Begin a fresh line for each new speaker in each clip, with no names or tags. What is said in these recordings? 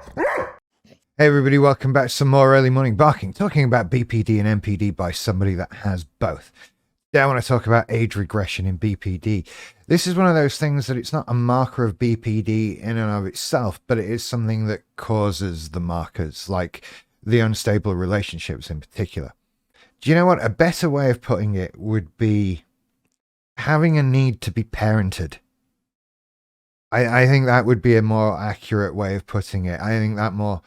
Hey everybody, welcome back to some more early morning barking, talking about BPD and MPD by somebody that has both. Today I want to talk about age regression in BPD. This is one of those things that it's not a marker of BPD in and of itself, but it is something that causes the markers, like the unstable relationships in particular. Do you know what? A better way of putting it would be having a need to be parented. I think that would be a more accurate way of putting it. I think that more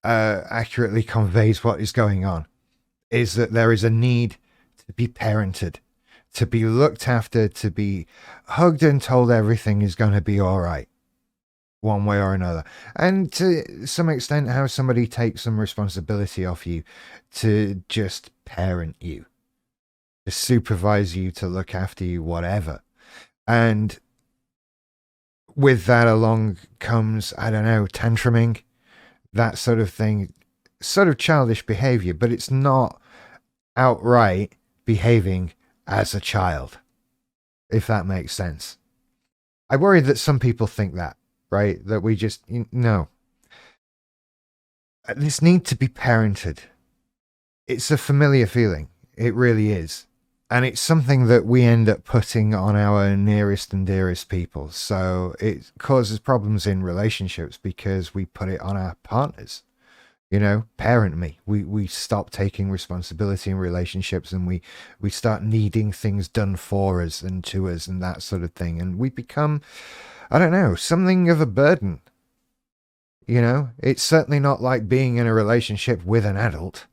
accurately conveys what is going on, is that there is a need to be parented, to be looked after, to be hugged and told everything is going to be all right, one way or another. And to some extent, how somebody takes some responsibility off you to just parent you, to supervise you, to look after you, whatever. And with that along comes, I don't know, tantruming, that sort of thing, sort of childish behavior, but it's not outright behaving as a child, if that makes sense. I worry that some people think that, right? That we just, no. This need to be parented. It's a familiar feeling. It really is. And it's something that we end up putting on our nearest and dearest people. So it causes problems in relationships because we put it on our partners. You know, parent me. We stop taking responsibility in relationships, and we start needing things done for us and to us and that sort of thing. And we become, I don't know, something of a burden. You know, it's certainly not like being in a relationship with an adult.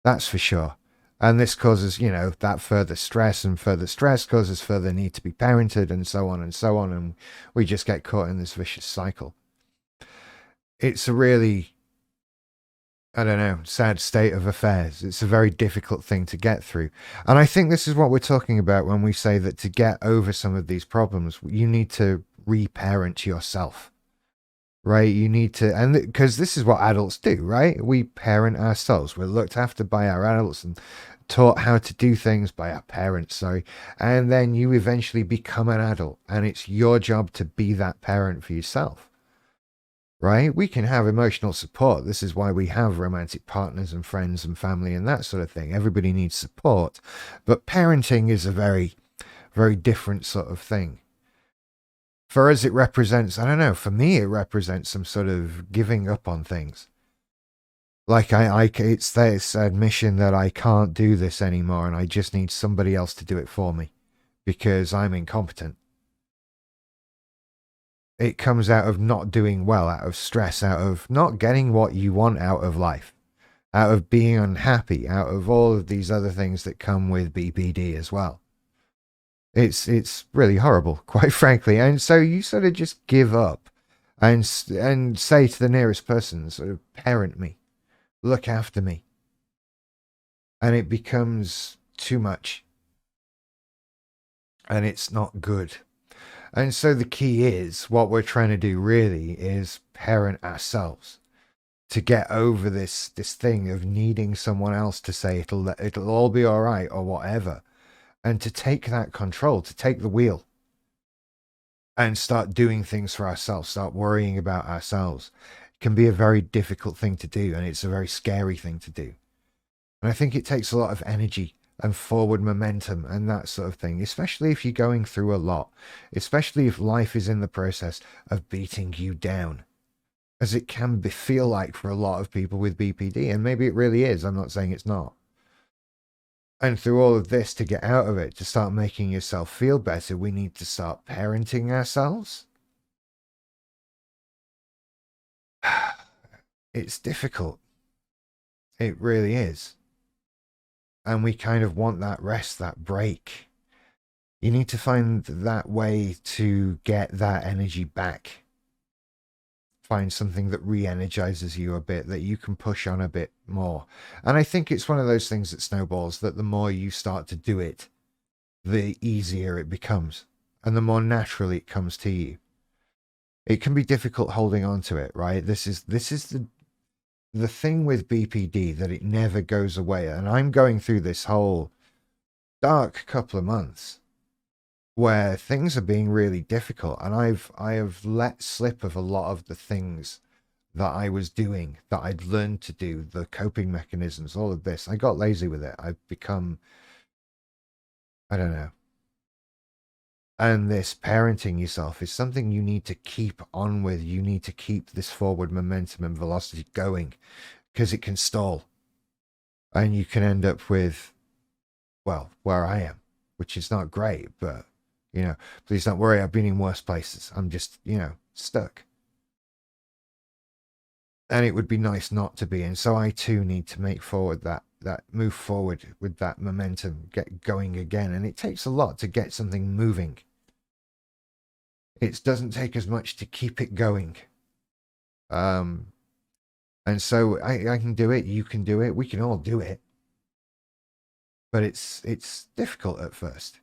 That's for sure. And this causes, you know, that further stress, and further stress causes further need to be parented, and so on and so on. And we just get caught in this vicious cycle. It's a really, I don't know, sad state of affairs. It's a very difficult thing to get through. And I think this is what we're talking about when we say that to get over some of these problems, you need to reparent yourself. Right? You need to, and because this is what adults do, right? We parent ourselves. We're looked after by our adults and taught how to do things by our parents, sorry. And then you eventually become an adult, and it's your job to be that parent for yourself. Right? We can have emotional support. This is why we have romantic partners and friends and family and that sort of thing. Everybody needs support. But parenting is a very, very different sort of thing. For us, it represents, I don't know, for me, it represents some sort of giving up on things. Like it's this admission that I can't do this anymore, and I just need somebody else to do it for me because I'm incompetent. It comes out of not doing well, out of stress, out of not getting what you want out of life, out of being unhappy, out of all of these other things that come with BPD as well. It's really horrible, quite frankly. And so you sort of just give up and say to the nearest person, sort of, parent me, look after me. And it becomes too much. And it's not good. And so the key is, what we're trying to do really is parent ourselves to get over this thing of needing someone else to say it'll all be all right or whatever. And to take that control, to take the wheel and start doing things for ourselves, start worrying about ourselves, can be a very difficult thing to do, and it's a very scary thing to do. And I think it takes a lot of energy and forward momentum and that sort of thing, especially if you're going through a lot, especially if life is in the process of beating you down, as it can feel like for a lot of people with BPD, and maybe it really is. I'm not saying it's not. And through all of this, to get out of it, to start making yourself feel better, we need to start parenting ourselves. It's difficult. It really is. And we kind of want that rest, that break. You need to find that way to get that energy back. Find something that re-energizes you a bit, that you can push on a bit more. And I think it's one of those things that snowballs, that the more you start to do it, the easier it becomes, and the more naturally it comes to you. It can be difficult holding on to it, right? This is the thing with BPD, that it never goes away. And I'm going through this whole dark couple of months where things are being really difficult, and I have let slip of a lot of the things that I was doing, that I'd learned to do, the coping mechanisms, all of this. I got lazy with it. I've become, I don't know. And this parenting yourself is something you need to keep on with. You need to keep this forward momentum and velocity going, because it can stall. And you can end up with, well, where I am, which is not great, but, please don't worry. I've been in worse places. I'm just, stuck. And it would be nice not to be. And so I too need to make forward that move forward with that momentum, get going again. And it takes a lot to get something moving. It doesn't take as much to keep it going. And so I can do it. You can do it. We can all do it. But it's difficult at first,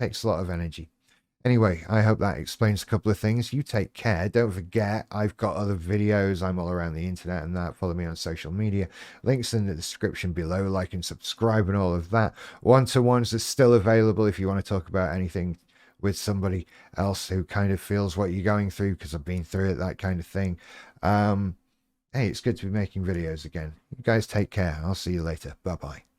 Takes a lot of energy. Anyway, I hope that explains a couple of things. You take care. Don't forget, I've got other videos. I'm all around the internet and that. Follow me on social media. Links in the description below. Like and subscribe and all of that. One-to-ones are still available if you want to talk about anything with somebody else who kind of feels what you're going through, because I've been through it, that kind of thing. Hey, it's good to be making videos again. You guys take care. I'll see you later. Bye-bye.